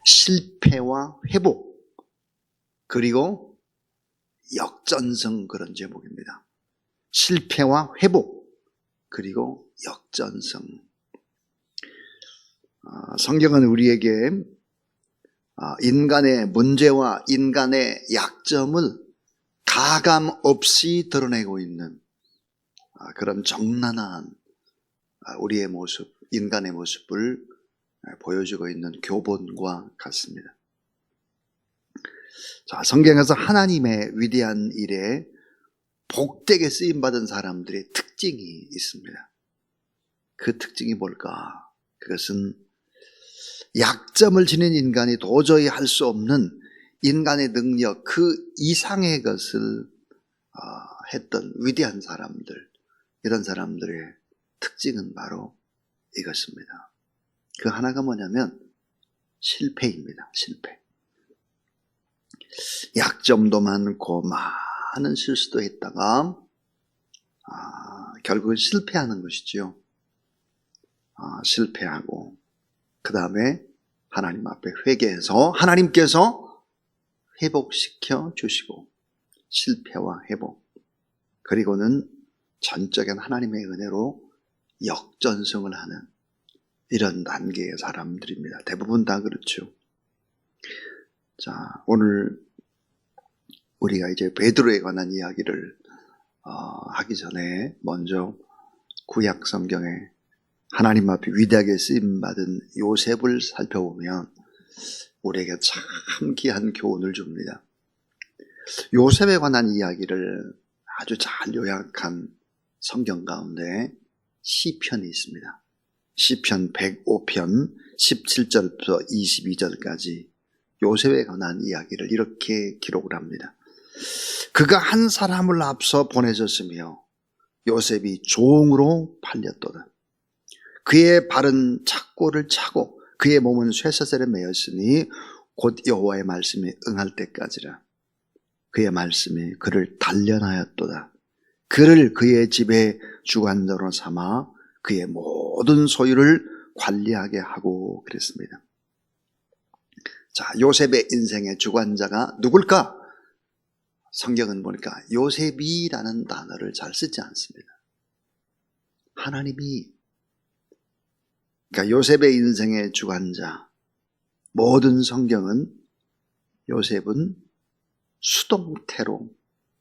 실패와 회복, 그리고 역전승, 그런 제목입니다. 실패와 회복, 그리고 역전승. 성경은 우리에게 인간의 문제와 인간의 약점을 가감 없이 드러내고 있는 그런 정난한 우리의 모습, 인간의 모습을 보여주고 있는 교본과 같습니다. 자, 성경에서 하나님의 위대한 일에 복되게 쓰임받은 사람들의 특징이 있습니다. 그 특징이 뭘까? 그것은 약점을 지닌 인간이 도저히 할 수 없는 인간의 능력, 그 이상의 것을 했던 위대한 사람들, 이런 사람들의 특징은 바로 이것입니다. 그 하나가 뭐냐면 실패입니다. 실패. 약점도 많고 많은 실수도 했다가 결국은 실패하는 것이죠. 실패하고 그 다음에 하나님 앞에 회개해서 하나님께서 회복시켜 주시고, 실패와 회복, 그리고는 전적인 하나님의 은혜로 역전승을 하는 이런 단계의 사람들입니다. 대부분 다 그렇죠. 자, 오늘 우리가 이제 베드로에 관한 이야기를 하기 전에 먼저 구약 성경에 하나님 앞에 위대하게 쓰임받은 요셉을 살펴보면 우리에게 참 귀한 교훈을 줍니다. 요셉에 관한 이야기를 아주 잘 요약한 성경 가운데 시편이 있습니다. 시편 105편 17절부터 22절까지 요셉에 관한 이야기를 이렇게 기록을 합니다. 그가 한 사람을 앞서 보내졌으며 요셉이 종으로 팔렸도다. 그의 발은 착고를 차고 그의 몸은 쇠사슬에 매였으니 곧 여호와의 말씀이 응할 때까지라. 그의 말씀이 그를 단련하였도다. 그를 그의 집에 주관자로 삼아 그의 모든 소유를 관리하게 하고 그랬습니다. 자, 요셉의 인생의 주관자가 누굴까? 성경은 보니까 요셉이라는 단어를 잘 쓰지 않습니다. 하나님이, 그러니까 요셉의 인생의 주관자, 모든 성경은 요셉은 수동태로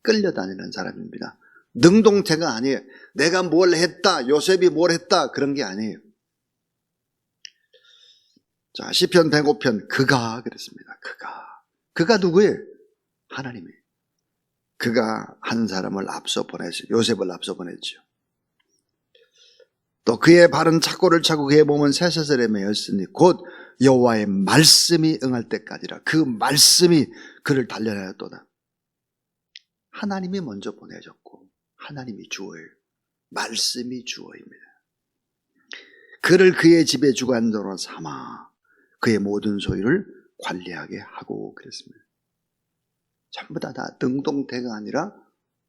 끌려다니는 사람입니다. 능동태가 아니에요. 내가 뭘 했다, 요셉이 뭘 했다, 그런 게 아니에요. 자, 시편 105편 그가 그랬습니다. 그가 누구예요? 하나님이에요. 그가 한 사람을 앞서 보냈어요. 요셉을 앞서 보냈죠. 또 그의 발은 착고를 차고 그의 몸은 쇠사슬에 매였으니 곧 여호와의 말씀이 응할 때까지라. 그 말씀이 그를 단련하였도다. 하나님이 먼저 보내셨고 하나님이 주어예요. 말씀이 주어입니다. 그를 그의 집의 주관자로 삼아 그의 모든 소유를 관리하게 하고 그랬습니다. 전부 다 능동태가 아니라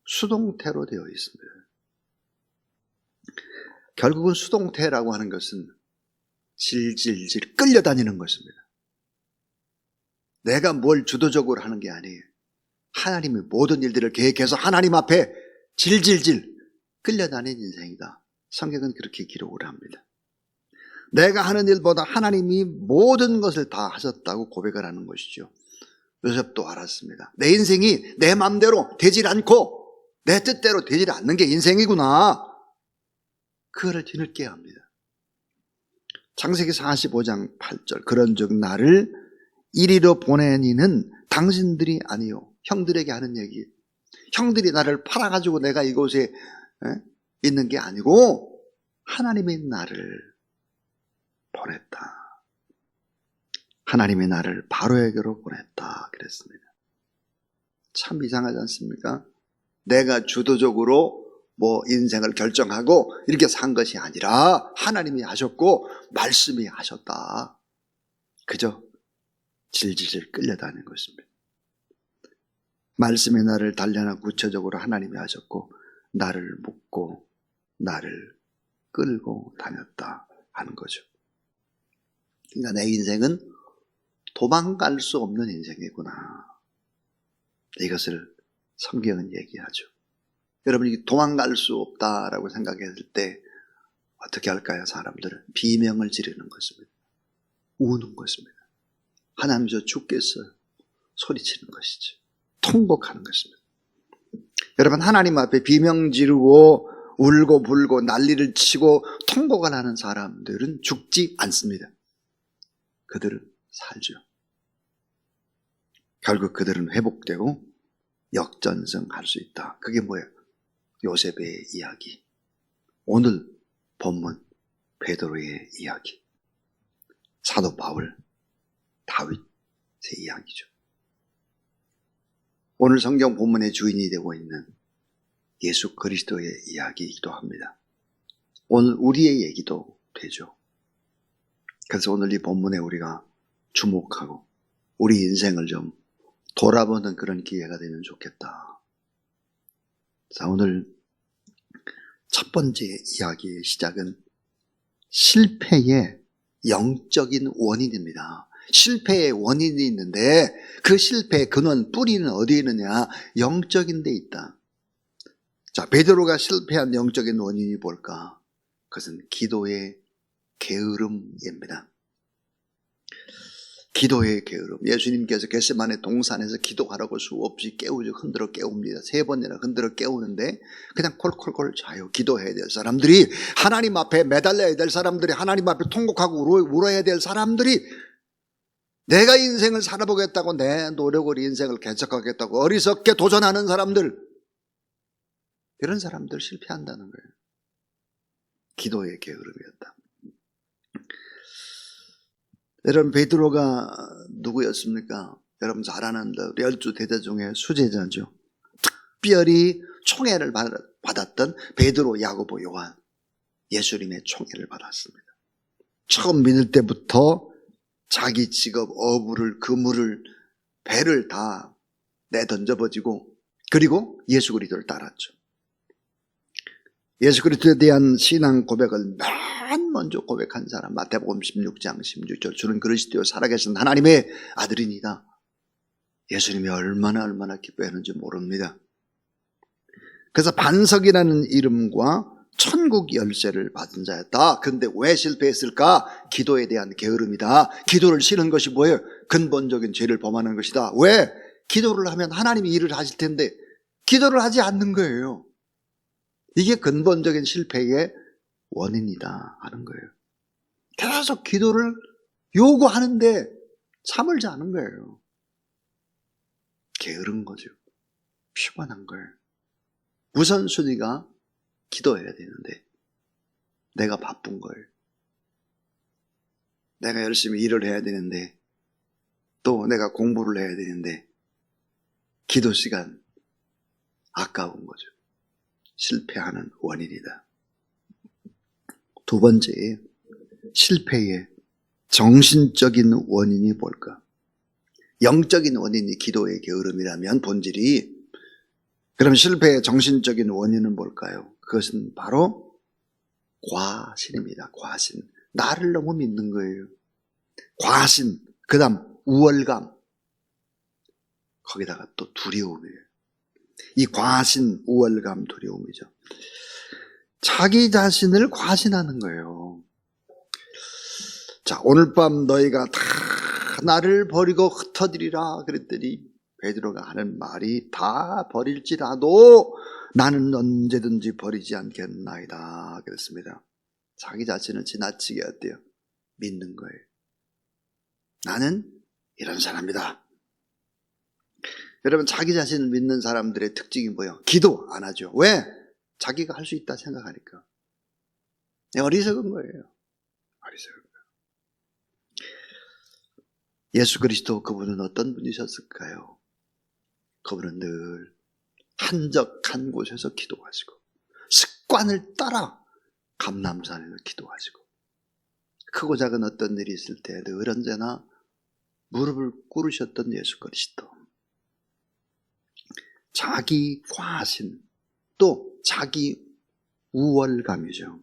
수동태로 되어 있습니다. 결국은 수동태라고 하는 것은 질질질 끌려다니는 것입니다. 내가 뭘 주도적으로 하는 게 아니에요. 하나님이 모든 일들을 계획해서 하나님 앞에 질질질 끌려다니는 인생이다. 성경은 그렇게 기록을 합니다. 내가 하는 일보다 하나님이 모든 것을 다 하셨다고 고백을 하는 것이죠. 요셉도 알았습니다. 내 인생이 내 마음대로 되질 않고 내 뜻대로 되질 않는 게 인생이구나. 그거를 뒤늦게 합니다. 창세기 45장 8절 그런즉 나를 이리로 보내니는 당신들이 아니요 형들에게 하는 얘기. 형들이 나를 팔아가지고 내가 이곳에 있는 게 아니고 하나님이 나를 보냈다. 하나님이 나를 바로에게로 보냈다 그랬습니다. 참 이상하지 않습니까? 내가 주도적으로 인생을 결정하고 이렇게 산 것이 아니라 하나님이 하셨고 말씀이 하셨다. 그저 질질질 끌려다니는 것입니다. 말씀이 나를 단련하고 구체적으로 하나님이 하셨고 나를 묶고 나를 끌고 다녔다 하는 거죠. 그러니까 내 인생은 도망갈 수 없는 인생이구나. 이것을 성경은 얘기하죠. 여러분이 도망갈 수 없다라고 생각했을 때 어떻게 할까요? 사람들은 비명을 지르는 것입니다. 우는 것입니다. 하나님 저 죽겠어요. 소리치는 것이죠. 통곡하는 것입니다. 여러분, 하나님 앞에 비명 지르고 울고 불고 난리를 치고 통곡을 하는 사람들은 죽지 않습니다. 그들은 살죠. 결국 그들은 회복되고 역전승할 수 있다. 그게 뭐예요? 요셉의 이야기. 오늘 본문 베드로의 이야기. 사도 바울, 다윗의 이야기죠. 오늘 성경 본문의 주인이 되고 있는 예수 그리스도의 이야기이기도 합니다. 오늘 우리의 얘기도 되죠. 그래서 오늘 이 본문에 우리가 주목하고 우리 인생을 좀 돌아보는 그런 기회가 되면 좋겠다. 자, 오늘 첫 번째 이야기의 시작은 실패의 영적인 원인입니다. 실패의 원인이 있는데 그 실패의 근원, 뿌리는 어디에 있느냐? 영적인 데 있다. 자, 베드로가 실패한 영적인 원인이 뭘까? 그것은 기도의 게으름입니다. 기도의 게으름. 예수님께서 겟세마네 동산에서 기도하라고 수없이 깨우죠. 흔들어 깨웁니다. 3번이나 흔들어 깨우는데 그냥 콜콜콜 자요. 기도해야 될 사람들이, 하나님 앞에 매달려야 될 사람들이, 하나님 앞에 통곡하고 울어야 될 사람들이, 내가 인생을 살아보겠다고 내 노력으로 인생을 개척하겠다고 어리석게 도전하는 사람들, 이런 사람들 실패한다는 거예요. 기도의 게으름이었다. 여러분, 베드로가 누구였습니까? 여러분 잘 아는 12대자 중에 수제자죠. 특별히 총애를 받았던 베드로, 야고보, 요한, 예수님의 총애를 받았습니다. 처음 믿을 때부터 자기 직업, 어부를, 그물을, 배를 다 내던져버리고, 그리고 예수 그리스도를 따랐죠. 예수 그리스도에 대한 신앙 고백을 맨 먼저 고백한 사람, 마태복음 16장 16절, 주는 그리스도요 살아계신 하나님의 아들이니다. 예수님이 얼마나 기뻐했는지 모릅니다. 그래서 반석이라는 이름과 천국 열쇠를 받은 자였다. 그런데 왜 실패했을까? 기도에 대한 게으름이다. 기도를 싫은 것이 뭐예요? 근본적인 죄를 범하는 것이다. 왜? 기도를 하면 하나님이 일을 하실 텐데 기도를 하지 않는 거예요. 이게 근본적인 실패의 원인이다 하는 거예요. 계속 기도를 요구하는데 참을지 않은 거예요. 게으른 거죠. 피곤한 거예요. 우선순위가 기도해야 되는데 내가 바쁜 거예요. 내가 열심히 일을 해야 되는데 또 내가 공부를 해야 되는데 기도 시간 아까운 거죠. 실패하는 원인이다. 두 번째, 실패의 정신적인 원인이 뭘까? 영적인 원인이 기도의 게으름이라면 본질이, 그럼 실패의 정신적인 원인은 뭘까요? 그것은 바로 과신입니다. 과신. 나를 너무 믿는 거예요. 과신, 그 다음 우월감, 거기다가 또 두려움이에요. 이 과신, 우월감, 두려움이죠. 자기 자신을 과신하는 거예요. 자, 오늘 밤 너희가 다 나를 버리고 흩어지리라 그랬더니 베드로가 하는 말이, 다 버릴지라도 나는 언제든지 버리지 않겠나이다 그랬습니다. 자기 자신을 지나치게 어때요? 믿는 거예요. 나는 이런 사람이다. 여러분, 자기 자신을 믿는 사람들의 특징이 뭐예요? 기도 안 하죠. 왜? 자기가 할 수 있다 생각하니까. 어리석은 거예요. 어리석은 거예요. 예수 그리스도, 그분은 어떤 분이셨을까요? 그분은 늘 한적한 곳에서 기도하시고 습관을 따라 감람산에서 기도하시고 크고 작은 어떤 일이 있을 때 늘 언제나 무릎을 꿇으셨던 예수 그리스도. 자기 과신, 또 자기 우월감이죠.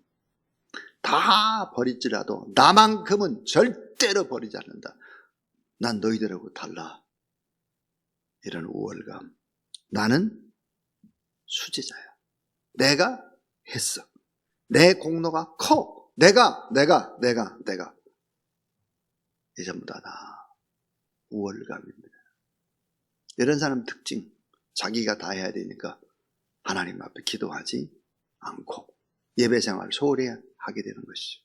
다 버릴지라도 나만큼은 절대로 버리지 않는다. 난 너희들하고 달라. 이런 우월감. 나는 수제자야. 내가 했어. 내 공로가 커. 내가. 이 전부 다 우월감입니다. 이런 사람 특징. 자기가 다 해야 되니까 하나님 앞에 기도하지 않고 예배생활 소홀히 하게 되는 것이죠.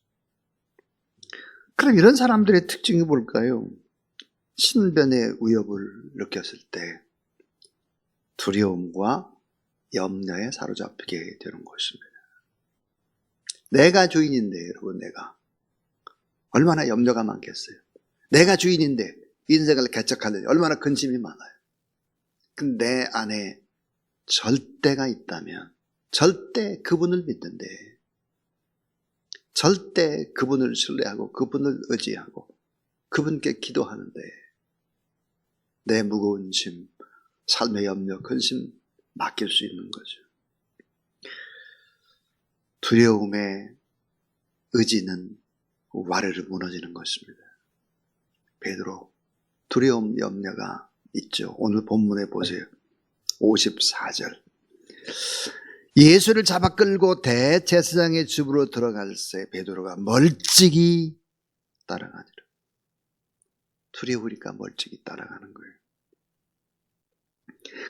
그럼 이런 사람들의 특징이 뭘까요? 신변의 위협을 느꼈을 때 두려움과 염려에 사로잡히게 되는 것입니다. 내가 주인인데 여러분, 내가 얼마나 염려가 많겠어요. 내가 주인인데 인생을 개척하려니 얼마나 근심이 많아요. 근데 내 안에 절대가 있다면 절대 그분을 믿는데, 절대 그분을 신뢰하고 그분을 의지하고 그분께 기도하는데 내 무거운 짐, 삶의 염려, 근심 맡길 수 있는 거죠. 두려움의 의지는 와르르 무너지는 것입니다. 베드로, 두려움, 염려가 있죠. 오늘 본문에 보세요. 54절. 예수를 잡아 끌고 대제사장의 집으로 들어갈 새 베드로가 멀찍이 따라가니라. 두려우니까 멀찍이 따라가는 거예요.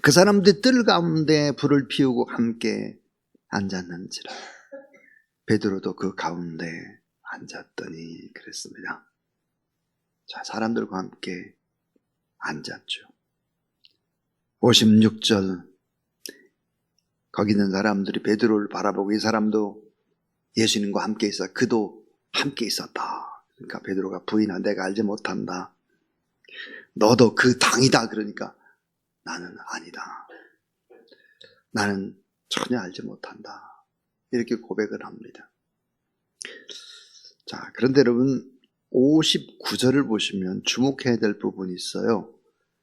그 사람들 뜰 가운데 불을 피우고 함께 앉았는지라. 베드로도 그 가운데 앉았더니 그랬습니다. 자, 사람들과 함께 앉았죠. 56절. 거기 있는 사람들이 베드로를 바라보고 이 사람도 예수님과 함께 있어, 그도 함께 있었다. 그러니까 베드로가 부인아, 내가 알지 못한다. 너도 그 당이다. 그러니까 나는 아니다. 나는 전혀 알지 못한다. 이렇게 고백을 합니다. 자, 그런데 여러분 59절을 보시면 주목해야 될 부분이 있어요.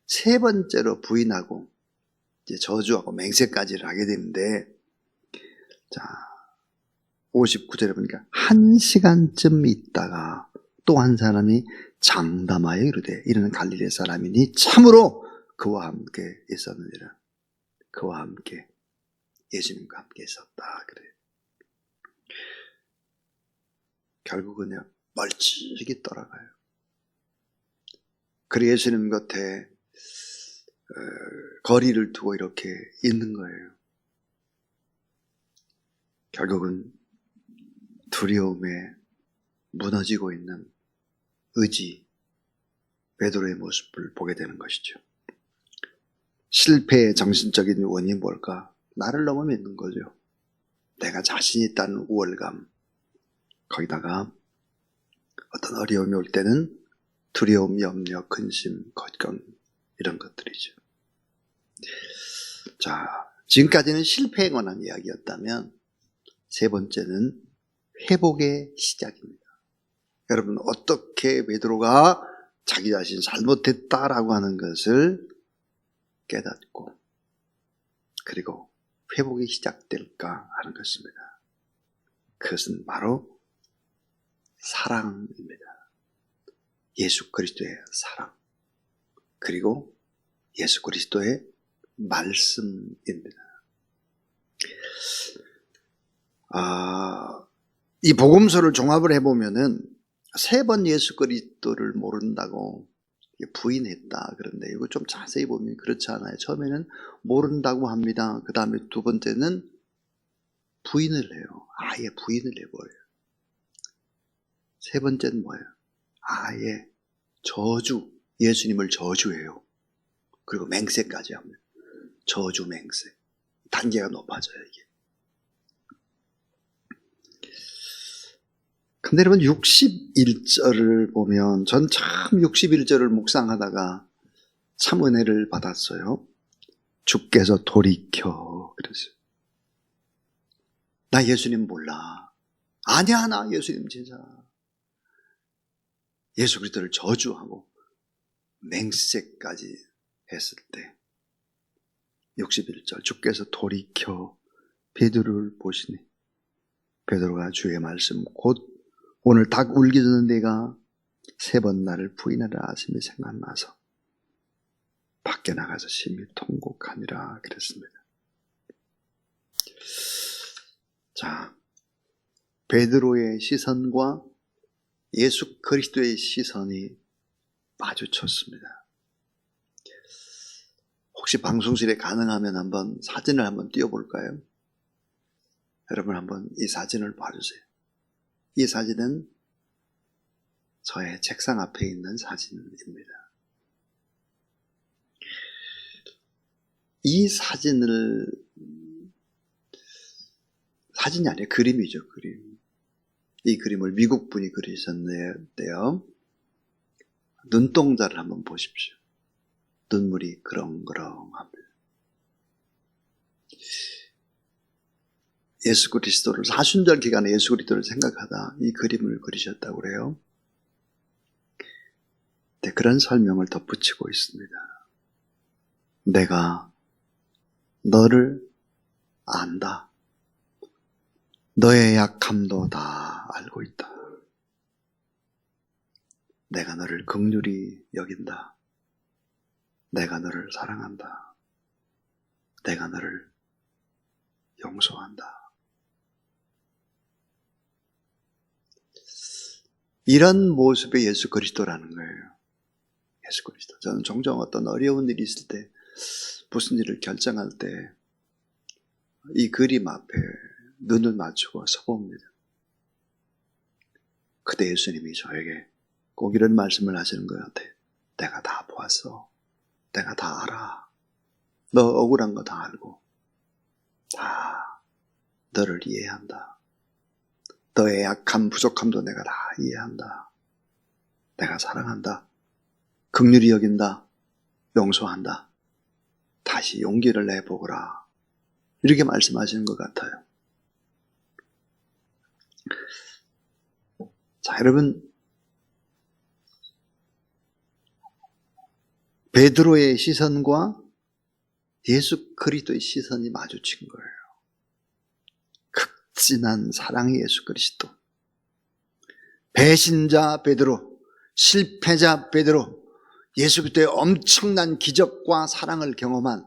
세 번째로 부인하고 이제 저주하고 맹세까지를 하게 되는데, 자, 59절에 보니까 1시간쯤 있다가 또 한 사람이 장담하여 이르되 이르는 갈릴리 사람이니 참으로 그와 함께 있었느니라. 그와 함께 예수님과 함께 있었다 그래. 결국은요 멀찍이 떠나가요. 그리고 예수님 곁에 거리를 두고 이렇게 있는 거예요. 결국은 두려움에 무너지고 있는 의지, 베드로의 모습을 보게 되는 것이죠. 실패의 정신적인 원인이 뭘까? 나를 너무 믿는 거죠. 내가 자신 있다는 우월감, 거기다가 어떤 어려움이 올 때는 두려움, 염려, 근심, 걱정 이런 것들이죠. 자, 지금까지는 실패에 관한 이야기였다면 세 번째는 회복의 시작입니다. 여러분, 어떻게 베드로가 자기 자신 잘못했다라고 하는 것을 깨닫고 그리고 회복이 시작될까 하는 것입니다. 그것은 바로 사랑입니다. 예수 그리스도의 사랑, 그리고 예수 그리스도의 말씀입니다. 이 복음서를 종합을 해보면은 세 번 예수 그리스도를 모른다고 부인했다. 그런데 이거 좀 자세히 보면 그렇지 않아요. 처음에는 모른다고 합니다. 그 다음에 두 번째는 부인을 해요. 아예 부인을 해버려요. 세 번째는 뭐예요? 아예 저주, 예수님을 저주해요. 그리고 맹세까지 합니다. 저주, 맹세. 단계가 높아져요, 이게. 근데 여러분 61절을 보면 전 참 61절을 묵상하다가 참 은혜를 받았어요. 주께서 돌이켜 그랬어요. 나 예수님 몰라. 아니야, 나 예수님 진짜. 예수 그리스도를 저주하고 맹세까지 했을 때 61절 주께서 돌이켜 베드로를 보시니 베드로가 주의 말씀 곧 오늘 닭 울기 전에 내가 3번 나를 부인하라 하심이 생각나서 밖에 나가서 심히 통곡하니라 그랬습니다. 자, 베드로의 시선과 예수 그리스도의 시선이 마주쳤습니다. 혹시 방송실에 가능하면 한번 사진을 한번 띄워볼까요? 여러분 한번 이 사진을 봐주세요. 이 사진은 저의 책상 앞에 있는 사진입니다. 이 사진이 아니에요. 그림이죠, 그림. 이 그림을 미국 분이 그리셨는데요. 눈동자를 한번 보십시오. 눈물이 그렁그렁합니다. 예수 그리스도를, 사순절 기간에 예수 그리스도를 생각하다 이 그림을 그리셨다고 그래요. 네, 그런 설명을 덧붙이고 있습니다. 내가 너를 안다. 너의 약함도 다 알고 있다. 내가 너를 긍휼히 여긴다. 내가 너를 사랑한다. 내가 너를 용서한다. 이런 모습의 예수 그리스도라는 거예요. 예수 그리스도. 저는 종종 어떤 어려운 일이 있을 때, 무슨 일을 결정할 때 이 그림 앞에 눈을 맞추고 서봅니다. 그때 예수님이 저에게 꼭 이런 말씀을 하시는 것 같아요. 내가 다 보았어. 내가 다 알아. 너 억울한 거 다 알고 다 너를 이해한다. 너의 약함, 부족함도 내가 다 이해한다. 내가 사랑한다. 긍휼히 여긴다. 용서한다. 다시 용기를 내보거라. 이렇게 말씀하시는 것 같아요. 자, 여러분, 베드로의 시선과 예수 그리스도의 시선이 마주친 거예요. 극진한 사랑의 예수 그리스도. 배신자 베드로, 실패자 베드로, 예수 그리스도의 엄청난 기적과 사랑을 경험한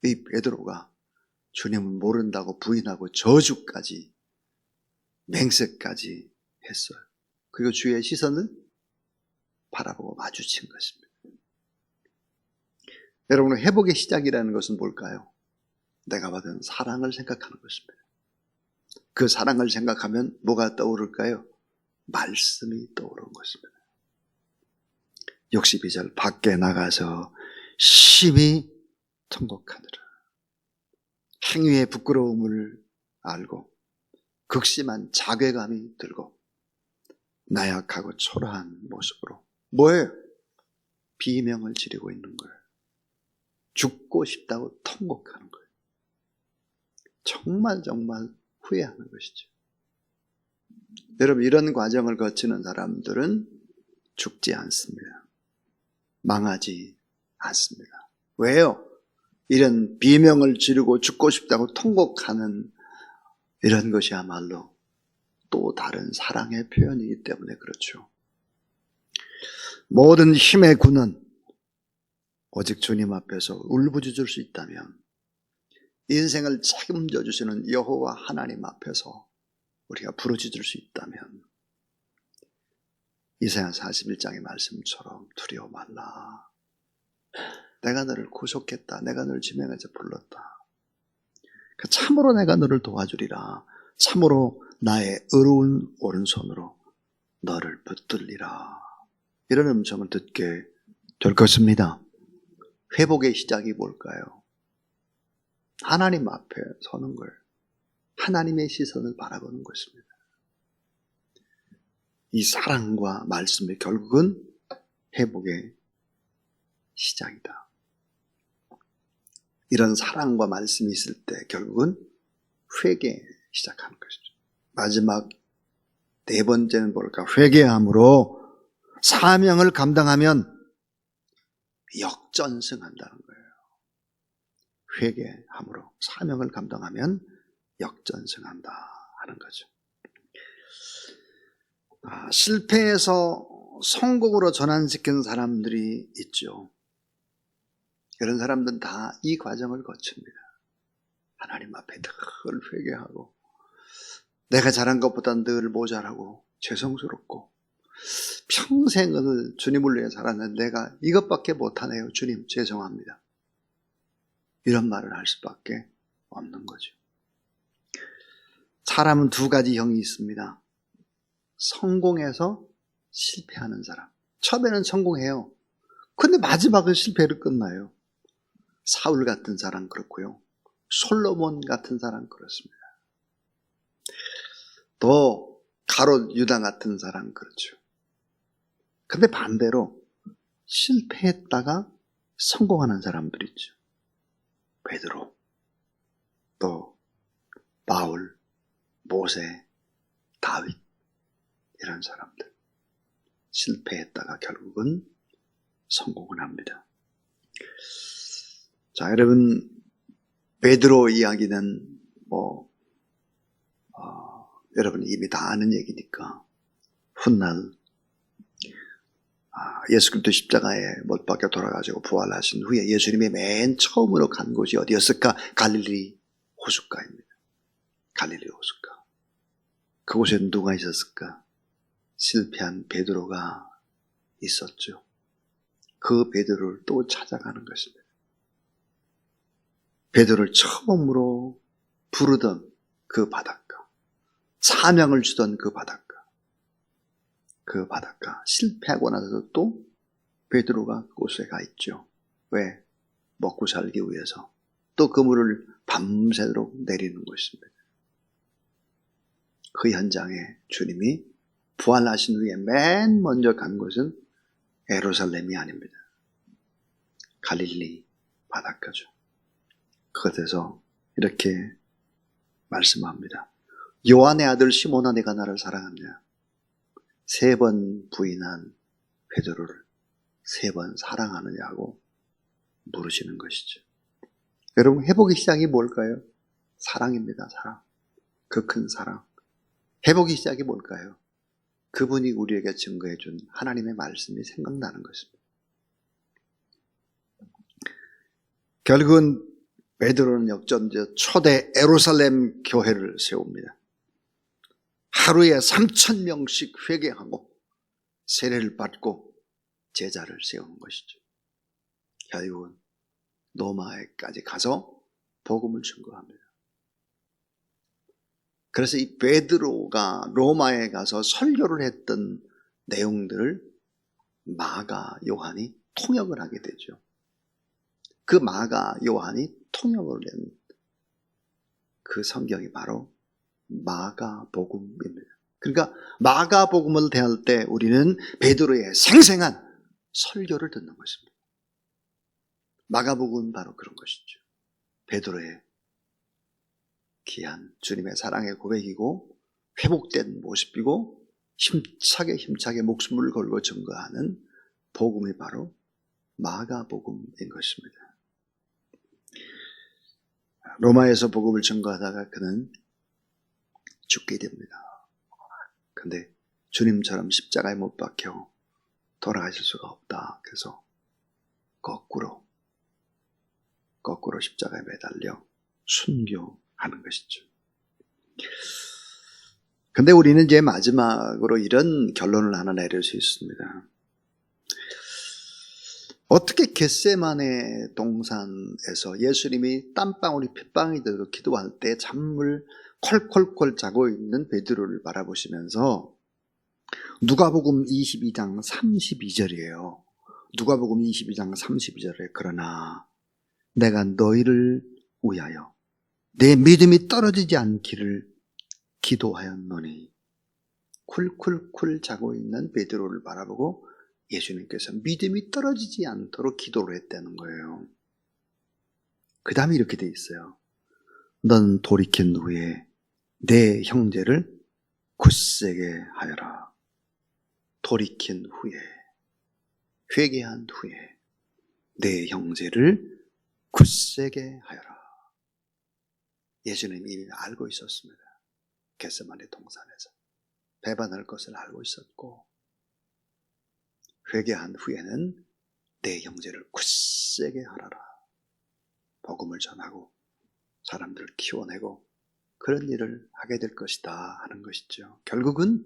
이 베드로가 주님을 모른다고 부인하고 저주까지, 맹세까지 했어요. 그리고 주의 시선을 바라보고 마주친 것입니다. 여러분, 회복의 시작이라는 것은 뭘까요? 내가 받은 사랑을 생각하는 것입니다. 그 사랑을 생각하면 뭐가 떠오를까요? 말씀이 떠오르는 것입니다. 62절, 밖에 나가서 심히 통곡하느라. 행위의 부끄러움을 알고 극심한 자괴감이 들고 나약하고 초라한 모습으로, 뭐예요? 비명을 지르고 있는 거예요. 죽고 싶다고 통곡하는 거예요. 정말 후회하는 것이죠. 여러분, 이런 과정을 거치는 사람들은 죽지 않습니다. 망하지 않습니다. 왜요? 이런 비명을 지르고 죽고 싶다고 통곡하는 이런 것이야말로 또 다른 사랑의 표현이기 때문에 그렇죠. 모든 힘의 군은 오직 주님 앞에서 울부짖을 수 있다면, 인생을 책임져 주시는 여호와 하나님 앞에서 우리가 부르짖을 수 있다면, 이사야 41장의 말씀처럼 두려워 말라. 내가 너를 구속했다. 내가 너를 지명해서 불렀다. 참으로 내가 너를 도와주리라. 참으로 나의 의로운 오른손으로 너를 붙들리라. 이런 음성을 듣게 될 것입니다. 회복의 시작이 뭘까요? 하나님 앞에 서는 거예요. 하나님의 시선을 바라보는 것입니다. 이 사랑과 말씀이 결국은 회복의 시작이다. 이런 사랑과 말씀이 있을 때 결국은 회개 시작하는 것이죠. 마지막 4번째는 뭘까? 회개함으로 사명을 감당하면 역전승한다는 거예요. 회개함으로 사명을 감당하면 역전승한다 하는 거죠. 실패해서 성공으로 전환시킨 사람들이 있죠. 이런 사람들은 다 이 과정을 거칩니다. 하나님 앞에 늘 회개하고 내가 잘한 것보다 늘 모자라고 죄송스럽고 평생을 주님을 위해 살았는데 내가 이것밖에 못하네요. 주님 죄송합니다. 이런 말을 할 수밖에 없는 거죠. 사람은 두 가지 형이 있습니다. 성공해서 실패하는 사람. 처음에는 성공해요. 근데 마지막은 실패로 끝나요. 사울 같은 사람 그렇고요. 솔로몬 같은 사람 그렇습니다. 또 가롯 유다 같은 사람 그렇죠. 근데 반대로 실패했다가 성공하는 사람들 있죠. 베드로, 또 바울, 모세, 다윗 이런 사람들 실패했다가 결국은 성공을 합니다. 자, 여러분 베드로 이야기는 여러분이 이미 다 아는 얘기니까 훗날 예수 그리스도 십자가에 못 박혀 돌아가시고 부활하신 후에 예수님이 맨 처음으로 간 곳이 어디였을까? 갈릴리 호숫가입니다. 갈릴리 호숫가. 그곳에 누가 있었을까? 실패한 베드로가 있었죠. 그 베드로를 또 찾아가는 것입니다. 베드로를 처음으로 부르던 그 바닷가, 사명을 주던 그 바닷가, 실패하고 나서 또 베드로가 그곳에 가 있죠. 왜? 먹고 살기 위해서. 또 그물을 밤새도록 내리는 것입니다. 그 현장에 주님이 부활하신 후에 맨 먼저 간 곳은 예루살렘이 아닙니다. 갈릴리 바닷가죠. 그것에서 이렇게 말씀합니다. 요한의 아들 시몬아, 내가 나를 사랑하느냐? 3번 부인한 베드로를 3번 사랑하느냐고 물으시는 것이죠. 여러분, 회복의 시작이 뭘까요? 사랑입니다. 사랑. 그 큰 사랑. 회복의 시작이 뭘까요? 그분이 우리에게 증거해 준 하나님의 말씀이 생각나는 것입니다. 결국은 베드로는 역전되어 초대 예루살렘 교회를 세웁니다. 하루에 3,000명씩 회개하고 세례를 받고 제자를 세우는 것이죠. 결국은 로마에까지 가서 복음을 증거합니다. 그래서 이 베드로가 로마에 가서 설교를 했던 내용들을 마가 요한이 통역을 하게 되죠. 그 마가 요한이 통역을 낸 그 성경이 바로 마가복음입니다. 그러니까 마가복음을 대할 때 우리는 베드로의 생생한 설교를 듣는 것입니다. 마가복음은 바로 그런 것이죠. 베드로의 귀한 주님의 사랑의 고백이고 회복된 모습이고 힘차게 목숨을 걸고 증거하는 복음이 바로 마가복음인 것입니다. 로마에서 복음을 증거하다가 그는 죽게 됩니다. 근데 주님처럼 십자가에 못 박혀 돌아가실 수가 없다. 그래서 거꾸로 십자가에 매달려 순교하는 것이죠. 근데 우리는 이제 마지막으로 이런 결론을 하나 내릴 수 있습니다. 어떻게 겟세마네 동산에서 예수님이 땀방울이 핏방울이 되도록 기도할 때 잠을 콜콜콜 자고 있는 베드로를 바라보시면서 누가복음 22장 32절이에요. 누가복음 22장 32절에 그러나 내가 너희를 위하여 내 믿음이 떨어지지 않기를 기도하였노니 쿨쿨쿨 자고 있는 베드로를 바라보고 예수님께서 믿음이 떨어지지 않도록 기도를 했다는 거예요. 그 다음에 이렇게 돼 있어요. 넌 돌이킨 후에 내 형제를 굳세게 하여라. 돌이킨 후에, 회개한 후에 내 형제를 굳세게 하여라. 예수님이 이미 알고 있었습니다. 겟세마네 동산에서 배반할 것을 알고 있었고 회개한 후에는 내 형제를 굳세게 하라라. 복음을 전하고 사람들을 키워내고 그런 일을 하게 될 것이다 하는 것이죠. 결국은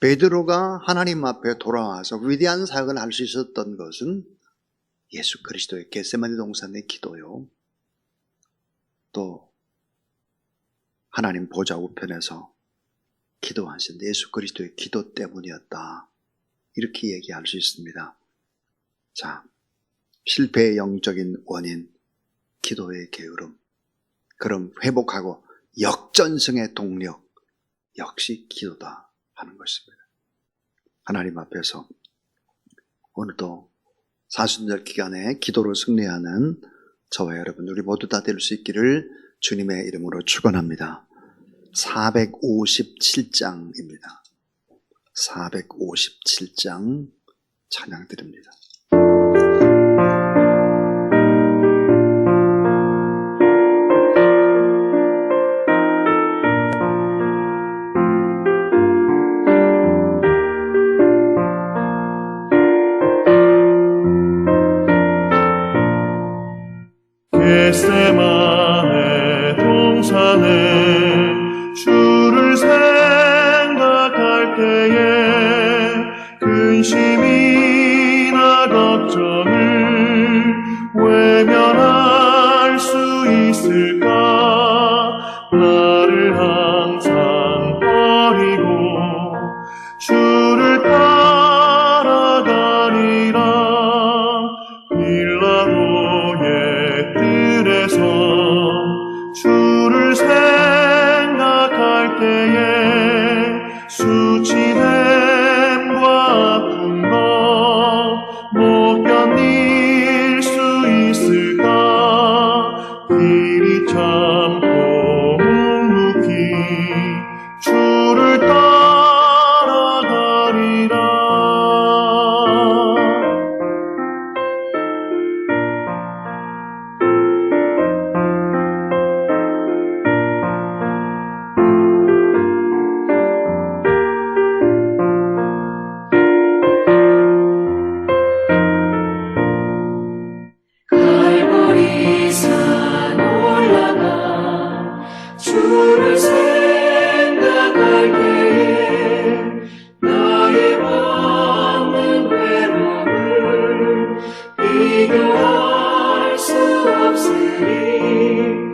베드로가 하나님 앞에 돌아와서 위대한 사역을 할 수 있었던 것은 예수 그리스도의 겟세마네 동산의 기도요, 또 하나님 보좌 우편에서 기도하신 예수 그리스도의 기도 때문이었다, 이렇게 얘기할 수 있습니다. 자, 실패의 영적인 원인, 기도의 게으름, 그럼 회복하고 역전승의 동력 역시 기도다 하는 것입니다. 하나님 앞에서 오늘도 사순절 기간에 기도로 승리하는 저와 여러분 우리 모두 다 될 수 있기를 주님의 이름으로 축원합니다. 457장입니다. 457장 찬양 드립니다. 겟세마네 동산에 주를 생각할 때에 근심이나 걱정을 외면할 수 있을까? 나를 항상 버리고 주를 따라가리라. 빌라도의 뜰에서 주를 생각할 때에 수치됨과 아픈 것 못 견딜 수 있을까? 길이 참고 묵묵히 주를 따라가리라. 갈보리산 올라가 주를 생각할 때에 나의 받는 괴로움을 비교할 수 없으니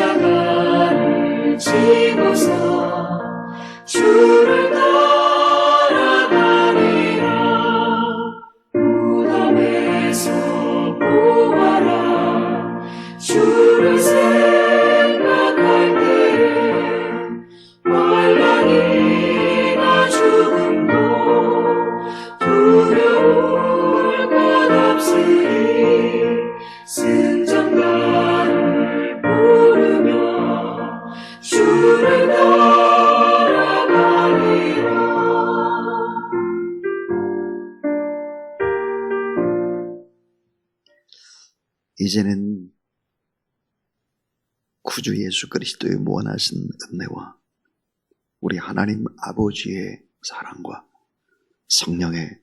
십자가를 지고서 주를 따라가리라. 무덤에서 부활한 주를 생각할 때에 환난이나 죽음도 두려울 것 없으니 승전가를 부르며 주를 따라가리라. 이제는 구주 예수 그리스도의 무한하신 은혜와 우리 하나님 아버지의 사랑과 성령의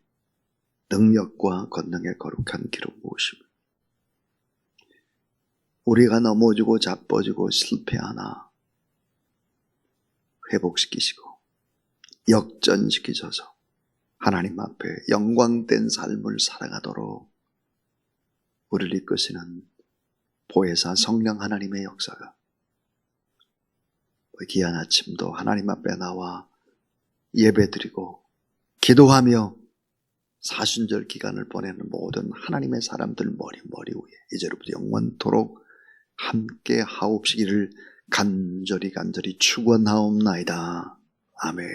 능력과 권능의 거룩한 기록 모시고 우리가 넘어지고 자빠지고 실패하나 회복시키시고 역전시키셔서 하나님 앞에 영광된 삶을 살아가도록 우리를 이끄시는 보혜사 성령 하나님의 역사가 귀한 아침도 하나님 앞에 나와 예배드리고 기도하며 사순절 기간을 보내는 모든 하나님의 사람들 머리 위에 이제로부터 영원토록 함께 하옵시기를 간절히 축원하옵나이다. 아멘.